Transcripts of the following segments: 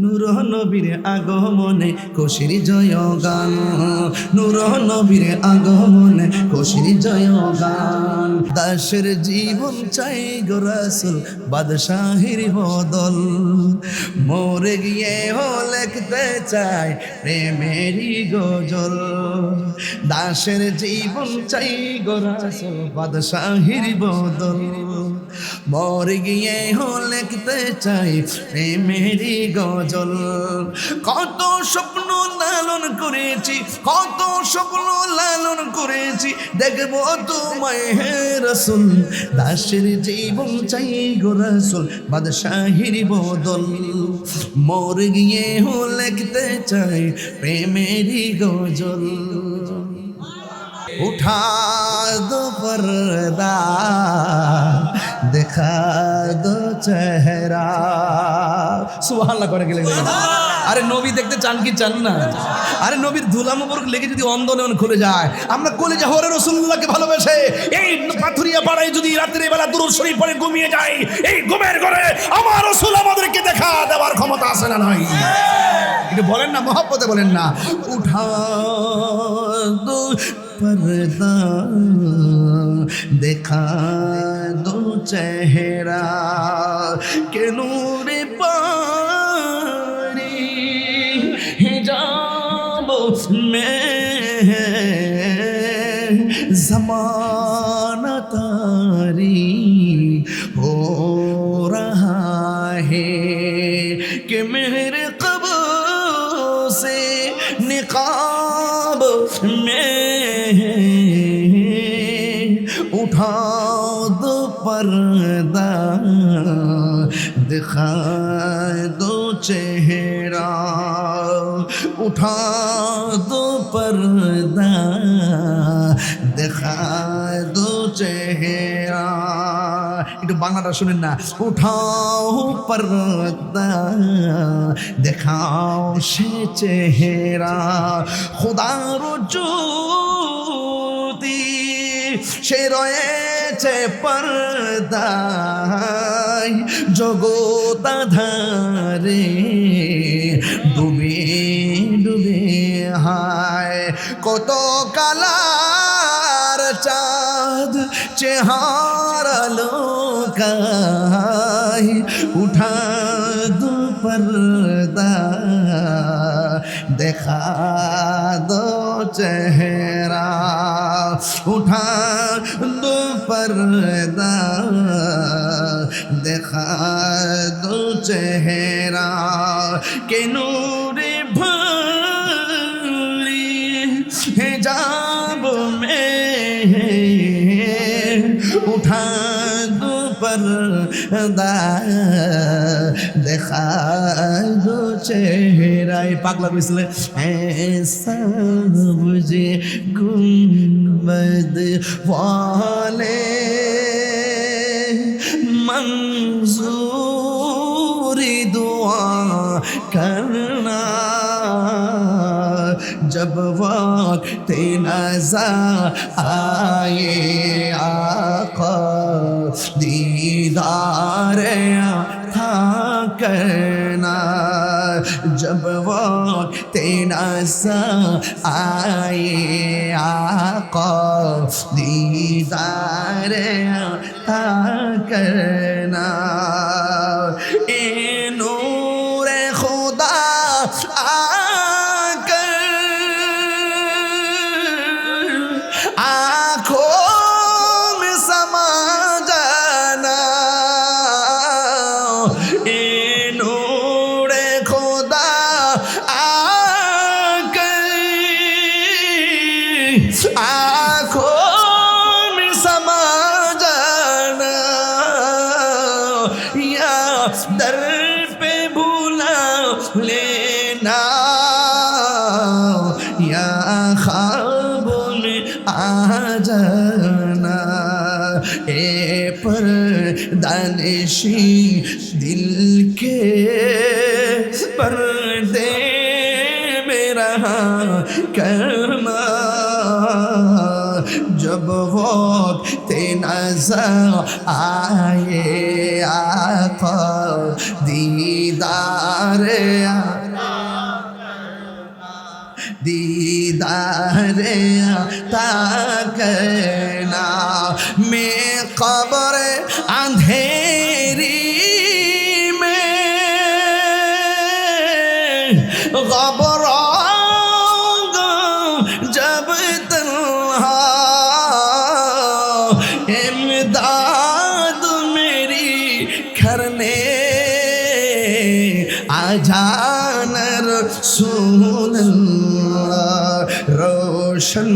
নূর নবীর আগমনে খুশির জয় গান, নূর নবীর আগমনে খুশির জয় গান। দাসের জীবন চাই গো রাসূল বাদশাহীর বদল, মরে গিয়ে লিখতে চাই প্রেমেরই গজল। দাসের জীবন চাই গো রাসূল বাদশাহীর বদল, মরে গিয়ে লিখতে চাই প্রেমেরই গজল। কত স্বপ্ন লালন করেছি, কত স্বপ্ন লালন করেছি, দেখবো তোমায় হে রাসূল। দাসের জীবন চাই গো রাসূল বাদশাহীর বদল, মরে গিয়ে লিখতে চাই প্রেমেরই গজল। उठा दो पर्दा দেখা দো চেহারা। সুবহানাল্লাহ করে গেলেন। আরে নবী দেখতে চান কি চান না? আরে নবীর ধুলা মোবারক লেগে যদি অন্ধ নয়ন খুলে যায়, আমরা কলিজা হরে রাসূলুল্লাহকে ভালোবেসে এই পাথুরিয়া পাড়ায় যদি রাতের বেলা দুরূদ শরীফ পড়ে ঘুমিয়ে যাই, এই ঘুমের ঘরে আমার রাসূল আমাদেরকে দেখা দেওয়ার ক্ষমতা আছে না নাই? এটা বলেন না, মহব্বতে বলেন না। উঠা দো पर्दा देखा दो चेहरा के नूर पारी हिजाब में ज़माना तारी हो रहा है कि मेरे क़ब्र से निकाब में उठा दो पर्दा दिखा दो चेहरा, उठा दो पर्दा दिखा दो चेहरा। একটু বাংলাটা শুনেন না। উঠাও পর্দা দেখাও সে চেহারা, খোদার জ্যোতি সে রয়েছে পর্দায়, জগৎ আঁধারে ডুবে ডুবে হায়। কত কালার চাঁদ চেহারা লোকায়, উঠা দো पर्दा देखा दो चेहरा, उठा दो पर्दा देखा दो चेहरा के नूर भरी हिजाब में उठा दो पर्दा देखा दो चेहरा। पागला मिसले ऐसा मुझे गुंबद वाले मंजूरी दुआ करना, जब वक्त नज़र आए आका दीदार था करना, जब वक्त नज़र आए आका दीदार था करना। ए नूर खुदा आँखों में समा जाना, या दर पे भूला लेना, या ख्वाबों में आ जाना। ए पर्दानिशी दिल के पर्दे में रहा करना, जब वक्त नज़र आए आका दीदार दीदारे दीदारे ताकना मैं कब्र अंधेरी में घबराऊंगा जब तन्हा इमदाद मेरी करने आ जाना रसूल रोशन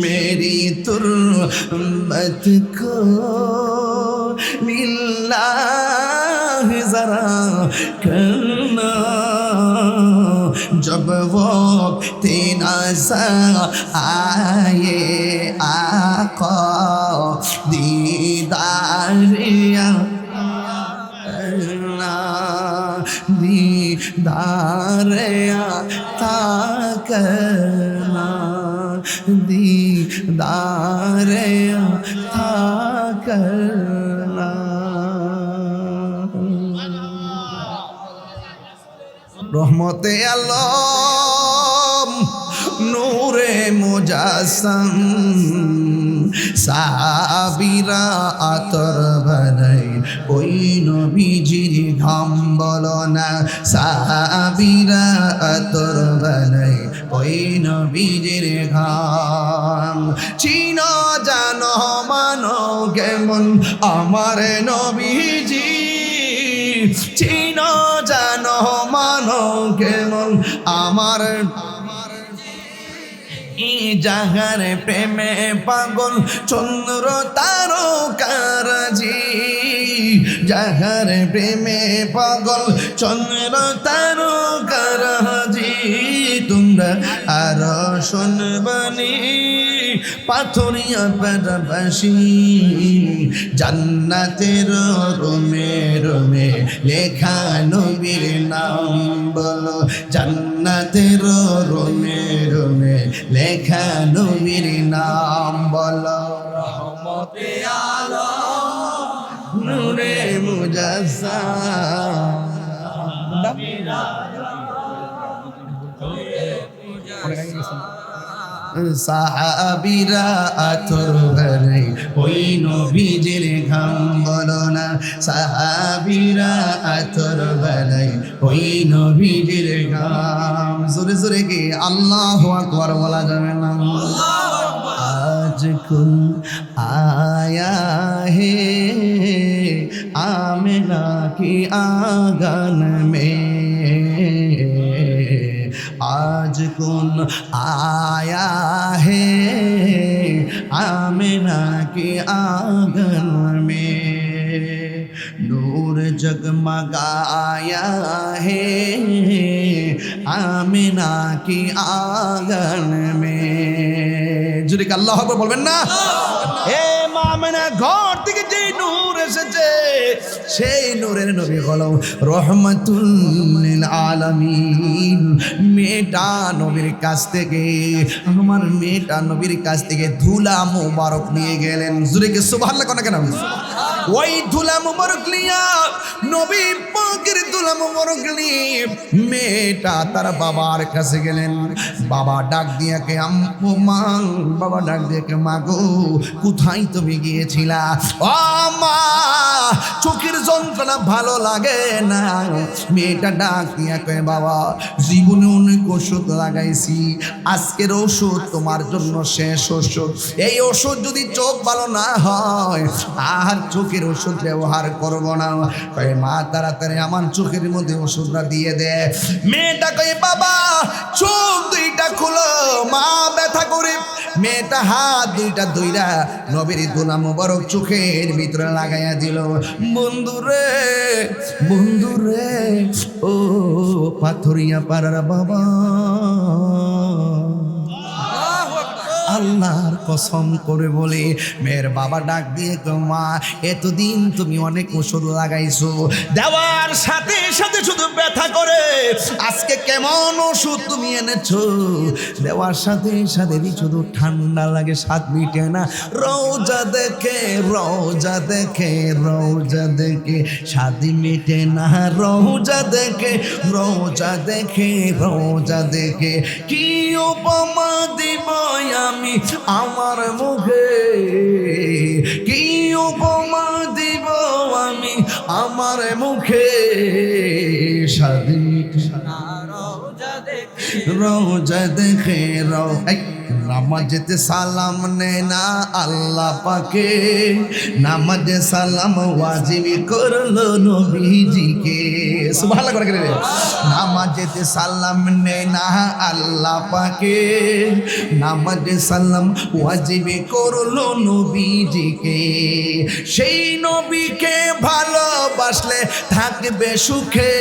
मेरी तुर्बत को लिल्लाह जरा करना जब वो नज़र आए आका दीदारिया दीदारिया ताकना दीदारिया ताकना रहमते आलम नूरे मुजासम साबिरा आतर बनाई ওই নবীজির ঘাম বলো না সাবিরা আতর বানাই ওই নবীজির ঘাম চিনো জানো মানো কেমন আমার নবীজি চিনো জানো মানো কেমন আমার যাহার প্রেমে পাগল চন্দ্র তারকারাজি যাহার প্রেমে পাগল চন্দ্র তারকারাজি তোমরা আর শুনবানি পাথরিয়া পাশাপাশি জান্নাতের রোমে রোমে লেখা নবীর নাম বলো জান্নাতের রোমে রোমে লেখা নবীর নাম বলো রহমতে আলম নূরে মুজাসসাম সাহাবীরা আতর বানাই ওই নবীজির ঘাম বলো না সাহাবীরা আতর বানাই ওই নবীজির ঘাম জোরে জোরে কি আল্লাহু আকবার বলা যাবে না আজ কুন আয়া হে आमिना की आंगन में आज कौन आया है आमिना की आंगन में नूर जगमगाया है आमिना की आंगन में जुड़ी का अल्लाह अकबर बोलবেন না হে আমিনা ঘর থেকে যে নূর এসেছে সেই নূরের নবী হলো রহমাতুল লিল আলামিন মেয়েটা নবীর কাছ থেকে আমার মেয়েটা নবীর কাছ থেকে ধুলা মোবারক নিয়ে গেলেন জোরে কি সুবহানাল্লাহ কোন কেন ওই ধুলা মোবারক লিয়া নবী পাকের ধুলা মোবারক নিয়ে মেয়েটা তার বাবার কাছে গেলেন বাবা ডাক দিয়ে কে আম্মা বাবা ডাক দিয়ে কে মা গো কোথায় তুমি গিয়েছিলা ও মা চোখের যন্ত্রণা ভালো লাগে না মেয়েটা ডাক দিয়ে কে বাবা জীবনে অনেক ওষুধ লাগাইছি আজকের ওষুধ তোমার জন্য শেষ ওষুধ এই ওষুধ যদি চোখ ভালো না হয় আর চোখের ওষুধ ব্যবহার করবো না কয়ে মা তাড়াতাড়ি আমার চোখের মধ্যে ওষুধটা দিয়ে দে মেয়েটা কয়ে বাবা চোখ দুইটা খুলো মা ব্যথা করে মেয়েটা হাত দুইটা ধইরা নবীর ধুলা মোবারক চোখের ভিতরে লাগাইয়া দিল বন্ধুরে বন্ধুরে ও পাথরিয়া পাড়ার বাবা আল্লাহর কসম করে বলে মেয়ের বাবা ডাক দিয়ে মা এতদিন তুমি অনেক ওষুধ লাগাইছো দেওয়ার সাথে সাথে শুধু ব্যথা করে আজকে এমন ওষুধ তুমি এনেছো দেওয়ার সাথে সাথে শুধু ঠান্ডা লাগে, স্বাদ মিটে না। রোজা দেখে রোজা দেখে রোজা দেখে স্বাদ মিটে না। রোজা দেখে রোজা দেখে রোজা দেখে কি উপমা দিব আমি আমার মুখে, কি উপমা দিব আমি আমার মুখে। স্বাদ মিটে না রোজা দেখে নামাজেতে সালাম নেয় না আল্লাহ পাকে, নামাজে সালাম ওয়াজিব করলো নবীজিকে। সুবহানাল্লাহ করে গেলে নামাজেতে সালাম নেয় না আল্লাহ পাকে, নামাজে সালাম ওয়াজিব করলো নবীজিকে। সেই নবীকে ভালোবাসলে থাকবে সুখে,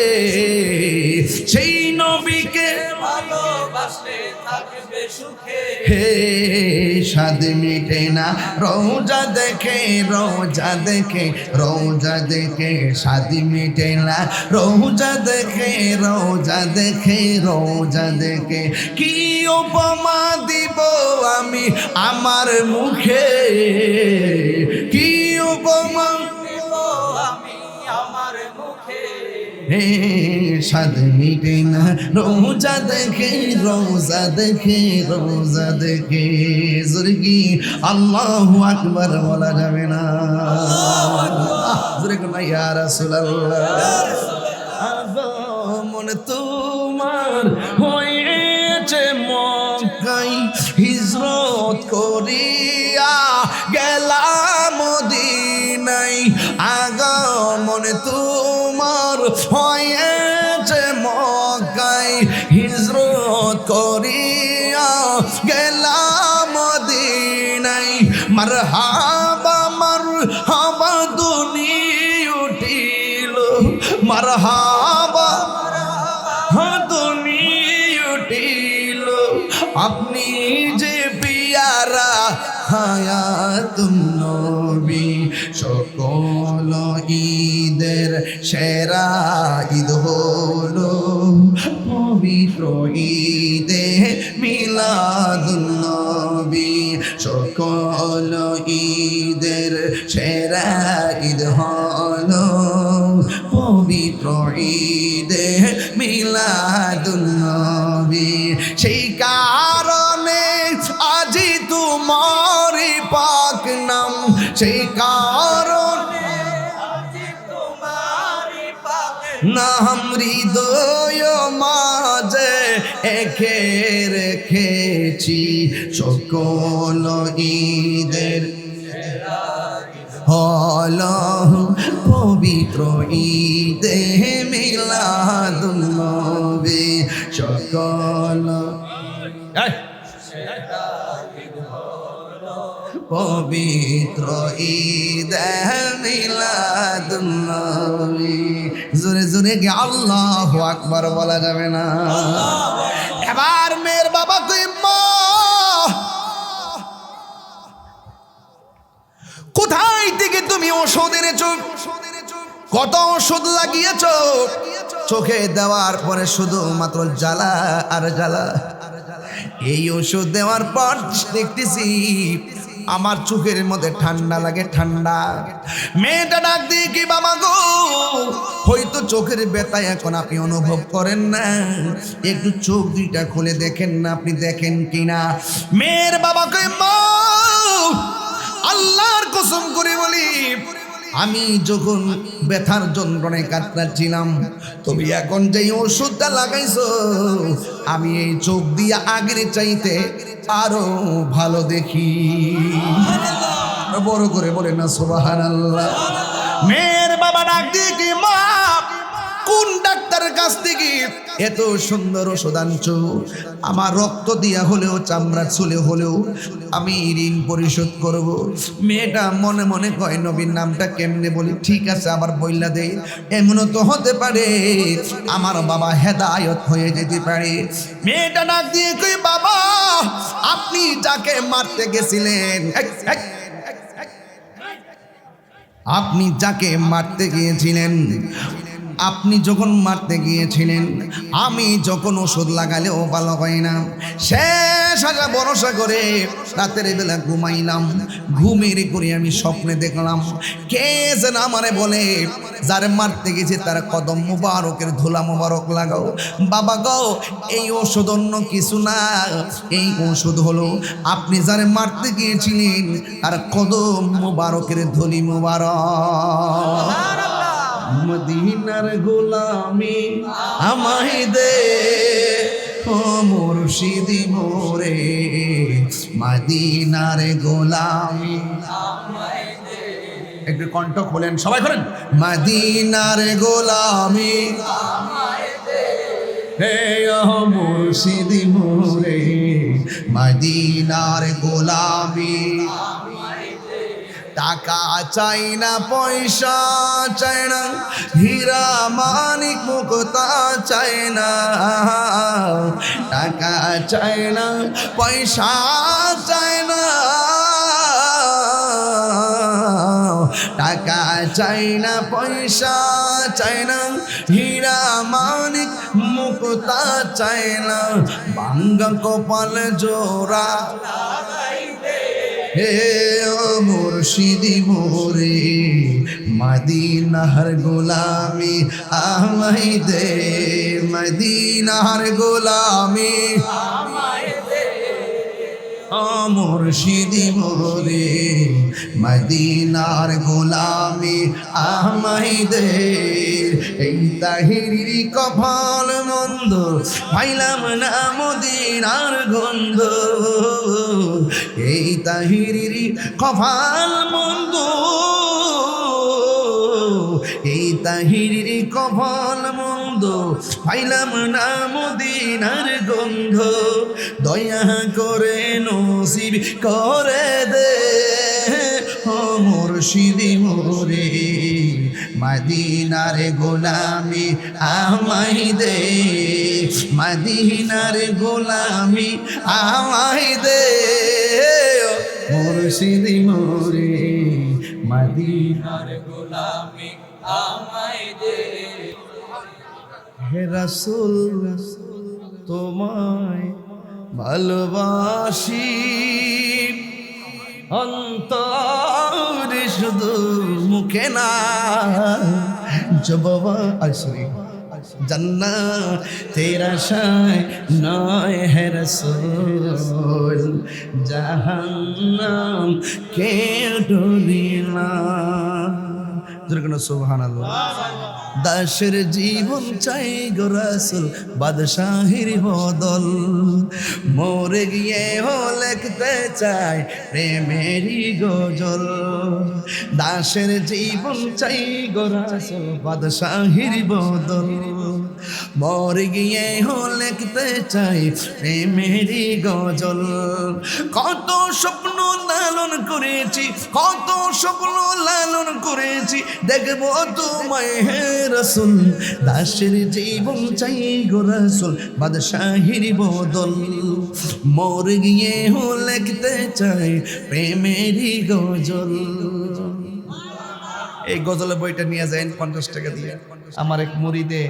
সেই নবীকে ভালোবাসলে থাকবে সুখে। হে স্বাদ মিটে না রোজা দেখে রোজা দেখে রোজা দেখে স্বাদ মিটে না। রোজা দেখে রোজা দেখে রোজা দেখে কি উপমা দিব আমি আমার মুখে, কি উপমা দিব আমি আমার মুখে। স্বাদ মিটে না রোজা দেখে রোজা দেখে রোজা দেখে। জোরে কি আল্লাহু আকবার বলা যাবে না? জোরে কোন ইয়া রাসূলুল্লাহ। মনে তোমার হয়েছে মক্কায় হিজরত করিয়া গেলাম মদিনায়। আগমন তোমার হয়েছে মক্কায় হিজরত করিয়া গেলাম মদিনায়। মারহাবা মারহাবা দুনি উঠিল, মারহাবা দুনি উঠিল। আপনি যে পিয়ারা হায়াতুন নবী, সকল ঈদের সেরা ঈদ হলো পবিত্র ঈদে মিলাদুন নবী। সকল ঈদের সেরা ঈদ হলো পবিত্র ঈদে মিলাদুন নবী। সেই কারণে আজি তোমার পাক নাম, সেই কারণে আজি তোমার পাক নাম হৃদয় মাঝে এঁকে রেখেছি। সকল ঈদের হল পবিত্র ঈদে মিলাদুন নবী। সকল পবিত্র ঈদে মিলাদুন নবী। জোরে জোরে কি আল্লাহু আকবার বলা যাবে না? এবার মেয়ের বাবা কই মা কোথায় থেকে তুমি ওষুধ এনেছো? কত ওষুধ লাগিয়েছো? চোখে দেওয়ার পরে শুধুমাত্র জ্বালা আর জ্বালা। এই ওষুধ দেওয়ার পর দেখতেছি আমার চোখের মধ্যে ঠান্ডা লাগে, ঠান্ডা। মেয়েটা ডাক দিয়ে কি বাবা গো, হয়তো চোখের ব্যথায় এখন আপনি অনুভব করেন না, একটু চোখ দুইটা খুলে দেখেন না, আপনি দেখেন কিনা। মেয়ের বাবা কই মা আল্লাহর কসম করে বলি আমি যখন ব্যথার যন্ত্রণায় কাতরাচ্ছিলাম তুমি এখন যেই ওষুধটা লাগাইছো আমি এই চোখ দিয়ে আগের চাইতে আরো ভালো দেখি। বড় করে বলে না সুবহানাল্লাহ। মেয়ের বাবা ডাক দিয়ে কি মা কোন ডাক্তারের কাছ থেকে এত সুন্দর ওষুধ আনছো? আমার রক্ত দিয়া হলেও চামড়া ছুলে হলেও আমি ঋণ পরিশোধ করব। মেয়েটা মনে মনে কয় নবীর নামটা কেমনে বলি, ঠিক আছে আবার বইলা দেই, এমনও তো হতে পারে আমার বাবা হেদায়েত হয়ে যেতে পারে। মেয়েটা ডাক দিয়ে কই বাবা আপনি যাকে মারতে গেছিলেন, আপনি যাকে মারতে গিয়েছিলেন আপনি যখন মারতে গিয়েছিলেন, আমি যখন ওষুধ লাগালেও ভালো হয় না, শেষ আশা ভরসা করে রাতের বেলা ঘুমাইলাম। ঘুমের করে আমি স্বপ্নে দেখলাম কে যেন আমারে বলে, যারে মারতে গেছে তার কদম মুবারকের ধুলা মুবারক লাগাও। বাবা গো, এই ওষুধ অন্য কিছু না, এই ওষুধ হলো আপনি যারে মারতে গিয়েছিলেন তার কদম মুবারকের ধুলি মুবারক। মদিনার গোলামি আমায় দে ও মুর্শিদি মোরে, মদিনার গোলামি আমায় দে। একটু কণ্ঠ খোলেন, সবাই করেন, মদিনার গোলামি আমায় দে হে ও মুর্শিদি মোরে, মদিনার গোলামি। টাকা চাই না, পয়সা চাই না, হীরা মানিক মুক্তা চাই না। টাকা চাই না, পয়সা চাই না, টাকা চাই না, পয়সা চাই না, হীরা মানিক মুক্তা চাই না। ভাঙ্গা কপাল জোড়া হে ও মুর্শিদি মোরে, মদিনার গোলামি আমায় দে, মদিনার গোলামি আমায় দে ও মুর্শিদি মোরে, মদিনার গোলামি আমায় দে। এই তাহিরির কপাল মন্দ, পাইলাম না মদিনার গন্ধ। এই তাহিরির কপাল মন্দ, এই তাহিরির কপাল মন্দ, পাইলাম না মদিনার গন্ধ। দয়া করে নসিব করে দে ও মুর্শিদি মোরে, মদিনার গোলামি আমায় দে, মদিনার গোলামি আমায় দে মুর্শিদি মোরে, মদিনার গোলামি আমায় দে। হে রাসূল তোমায় ভালোবাসি, অন্তরে শুধু মুখে না, জবাবা আসরি জান্নাতের আশায় নয় হে রাসূল, জাহান্নাম কেউ ডরি না। সুবহানাল্লাহ। দাসের জীবন চাই গো রাসূল, বাদশাহীর বদল, মরে গিয়ে হো লিখতে চাই প্রেমেরই গজল। দাসের জীবন চাই গো রাসূল, বাদশাহীর বদল, মরে গিয়ে হো লিখতে চাই প্রেমেরই গজল। কত স্বপ্ন লালন করেছি, কত স্বপ্ন লালন করেছি, দেখবো তোমায় হে রাসূল। দাসের জীবন চাই গো রাসূল, বাদশাহীর বদল, মরে গিয়ে হো লিখতে চাই প্রেমেরই গজল। এই গজলের বইটা নিয়ে যান 50 টাকা দিয়ে। আমার এক মুরিদে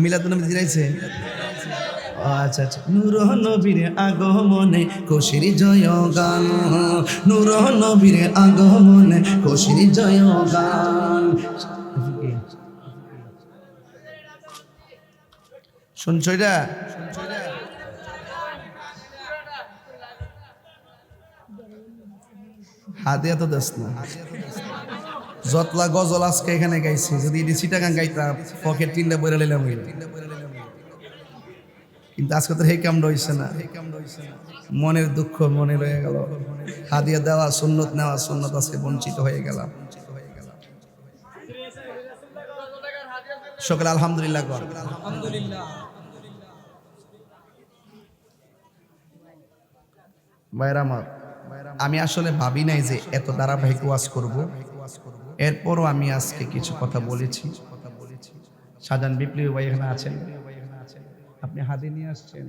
মিলাদুন্নবী দিয়েছে। আচ্ছা আচ্ছা। নূর নবীর আগমনে খুশির জয় গান, নূর নবীর আগমনে খুশির জয় গান। শুনছো এটা? হাদিয়া তো দাস না, যতলা গজল আজকে এখানে গাইছি, যদি এটি চিটাগাং গাইতাম পকেট 3টা বইরা লইলাম। কিন্তু আজকে তো হেকাম রয়েছে না, মনের দুঃখ মনে রয়ে গেল। হাদিয়া দেওয়া সুন্নত, নেওয়া সুন্নত, আজকে বঞ্চিত হয়ে গেলাম। সকলে আলহামদুলিল্লাহ কর। ভাইরা আমার, আমি আসলে ভাবি নাই যে এত ধারাবাহিক ওয়াজ করব। এরপরও আমি আজকে কিছু কথা বলেছি। শাহজাহান বিপ্লবী ভাই এখানে আছেন, আপনি হাতে নিয়ে আসছেন,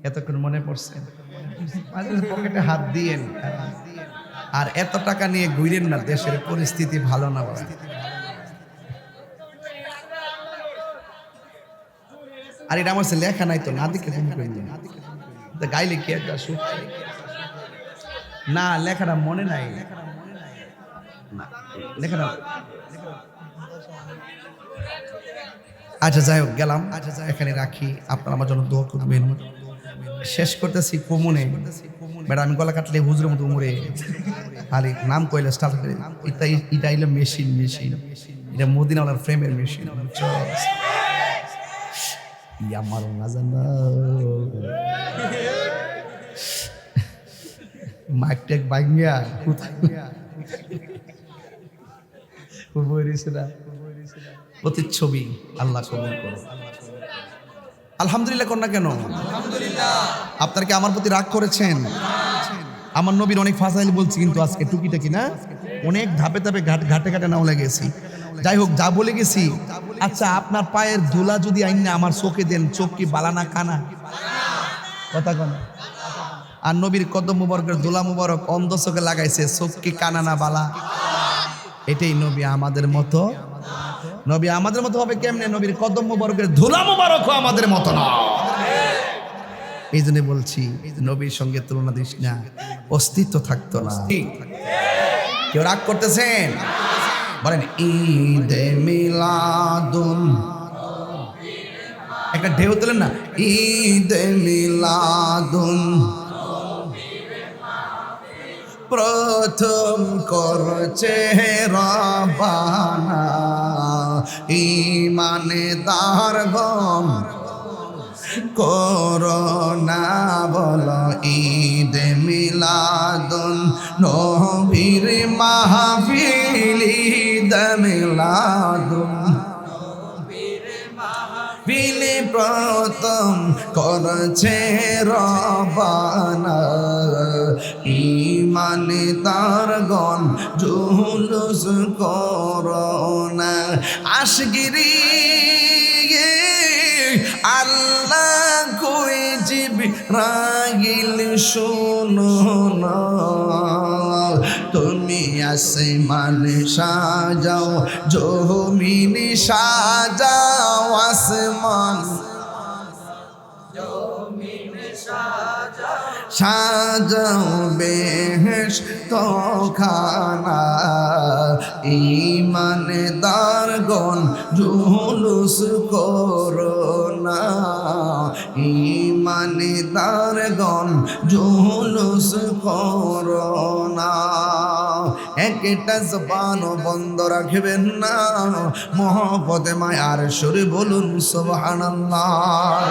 এতক্ষণ মনে পড়ছে, পকেটে হাত দিয়েন। আর এত টাকা নিয়ে ঘুরেন না, দেশের পরিস্থিতি ভালো না ভাই। আর এটা আমার লেখা নাই তো, না দেখে গাইলে কি একটা না, লেখাটা মনে নাই না, লেখাটা। আচ্ছা যাই হোক, গেলাম। আচ্ছা এখানে রাখি, আপনারা আমার জন্য দোয়া করবেন। শেষ করতেছি কমনে ম্যাডাম, আমি গলা কাটলে হুজুরের মতো উমরে আরে নাম কইলে স্টার্ট করে। এটা হইলো মেশিন, এটা মদিনাওয়ালার ফ্রেমের মেশিন। আমার না জানা মাইক ট্যাক বাইঙ্গা প্রতিচ্ছবি আল্লাহ কবুল করো। আলহামদুলিল্লাহ কন্যা কেন? আপনারা কি আমার প্রতি রাগ করেছেন? আমার নবীর অনেক ফাসাইল বলছি, কিন্তু আজকে টুকিটাকি না, অনেক ধাপে ধাপে ঘাটে ঘাটে নাও লেগেছি। যাই হোক, যা বলে গেছি। আচ্ছা, আপনার পায়ের ধুলা যদি আইন আমার চোখে দেন, চোখ কি বালানা কানা? কথা কন। আর নবীর কদম মুবারকের ধুলা মুবারক অন্ধ চোখে লাগাইছে, চোখ কি কানা না বালা? এটাই নবী আমাদের মতো। নবী আমাদের মতো হবে কেমনে? নবীর কদম মুবারকের ধুলা মুবারক আমাদের মতো না। এই জন্য বলছি, নবীর সঙ্গে তুলনা দিস না, অস্তিত্ব থাকতো না। কেউ রাগ করতেছেন? বলেন ঈদে মিলাদুন, একটা ঢেউ তোলেন না, ঈদে মিলাদুন প্রথম করছে রবানা, ইমানে দার গম করোনা বলো ঈদে মিলাদুন নবীর মাহফিল, ঈদে মিলাদুন বিলি প্রথম করছে রবানা, ইমানে তার গণ জুলুস করোনা। আশগিরি আল্লাহ কই জিবরাইল শোনো না, তুমি আসমান সাজাও, জমিন সাজাও, আসমান সাজাও বেহেশত খানা, ঈমানদার গণ জুলুস করোনা, ঈমানদার গণ জুলুস করোনা। একটা জবান বন্ধ রাখবেন না, মহব্বতে মায়ার সুরে বলুন সুবহানাল্লাহ।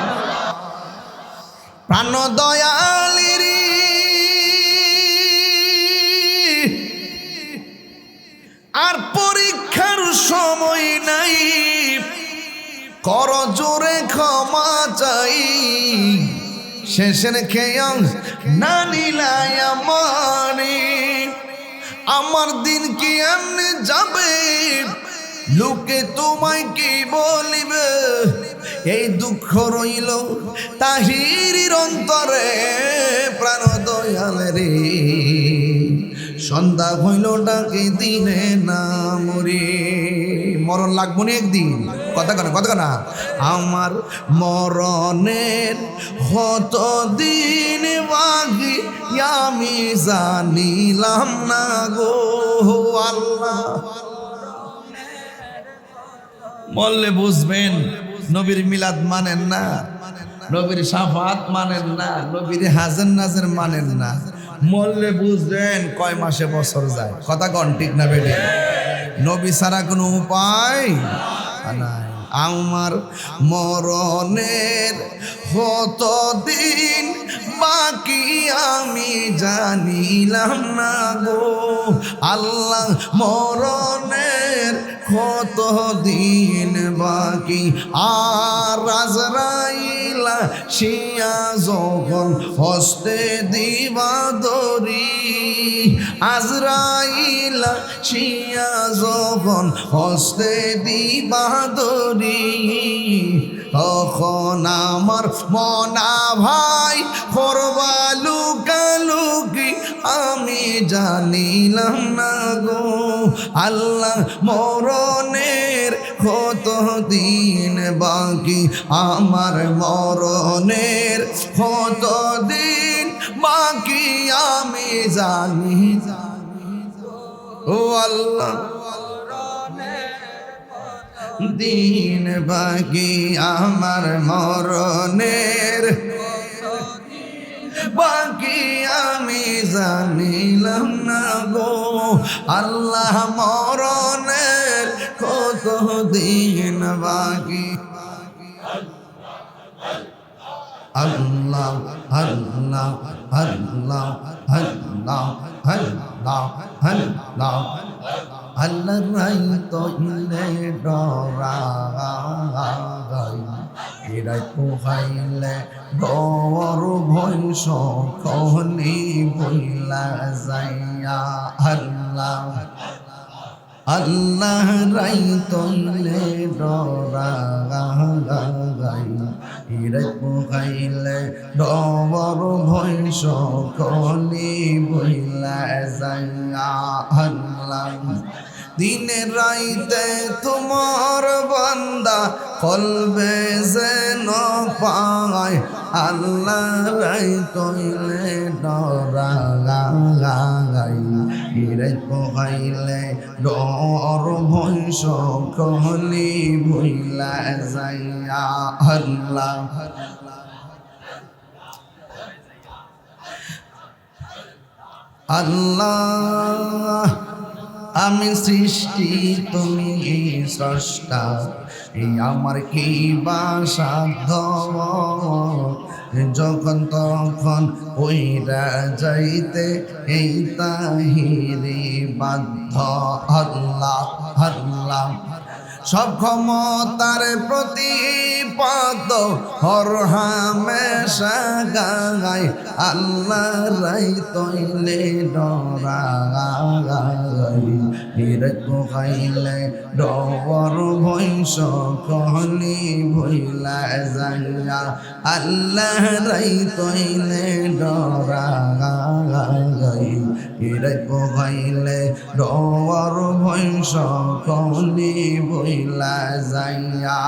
প্রাণ দয়ালের আর পরীক্ষার সময় নাই, কর জোরে ক্ষমা চাই, শেষের খেয়াল না নিলাই আমার দিন কি এমনি যাবে, লোকে তোমায় কি বলিবে, এই দুঃখ রইল তাহিরির অন্তরে। প্রাণ দয়ালে রে সন্ধ্যা হইল ডাকে দিনে না মরে, মরণ লাগবো না একদিন, কথা না। আমার মরণের কত দিন বাকি আমি জানিলাম না গো আল্লাহ। বললে বুঝবেন, নবীর মিলাদ মানেন না, নবীর শাফাত মানেন না, নবীর হাজার নাজের মানেন না, মরলে বুঝবেন কয় মাসে বছর যায়। কথা কন ঠিক না বেটে? নবী ছাড়া কোনো উপায় নাই। আমার মরণের কত দিন বাকি আমি জানিলাম না গো আল্লাহ, মরণের কত দিন বাকি। আর আজরাইলা শিয়া যখন হস্তে দিবা দরি, আজরাইলা শিয়া যখন হস্তে দিবা দরি, তখন আমার মনা ভাই করবা লুকালুকি আমি জানিলাম না গো আল্লাহ মরণের কত দিন বাকি আমার মরণের কত দিন বাকি আমি জানি ও আল্লাহ দিন বাকি আমার মরণের বাকি আমি জানিলাম না গো আল্লাহ মরণের কত দিন বাকি আল্লাহ আল্লাহ আল্লাহ আল্লাহ আল্লাহ আল্লাহ আল্লাহ রাই তইলে ডরাই এরাই পোহাইলে ডর ভয় সকলি বইলা যাইয়া আল্লাহ আল্লাহ রাই তইলে ডরাই এরাই পোহাইলে ডর ভয় সকলি বইলা যাইয়া আল্লাহ দিনে রাইতে তোমার বান্দা কলবে যেন পায় আল্লাহ রাই তইলে ডরাই হিরাই পোহাইলে ডর ভয় সকলি ভুইলা যাইয়া আল্লাহ আল্লাহ আমি সৃষ্টি তুমি স্রষ্টা এই আমার কি বা সাধ্য যখন তখন ওইরা যাইতে এই তাহিরি বাধ্য আল্লাহ আল্লাহ সব ক্ষমতার প্রতিপাদ হর হামেশা গায় আল্লাহ রাই তইলে ডরাই হিরত পোহাইলে ডর ভয় সকলি ভইলা যাইয়া আল্লাহ রাই তইলে ডরাই হিরত পোহাইলে ডর ভয় সকলি ভইলা যাইয়া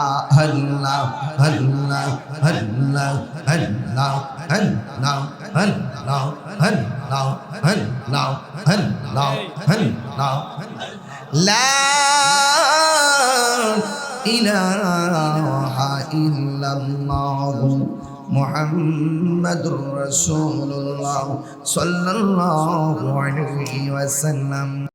আল্লাহ আল্লাহ আল্লাহ আল্লাহ আল্লাহ আল্লাহ আল্লাহ আল্লাহ আল্লাহ আল্লাহ লা ইলাহা ইল্লাল্লাহ মুহাম্মাদুর রাসূলুল্লাহ সাল্লাল্লাহু আলাইহি ওয়াসাল্লাম।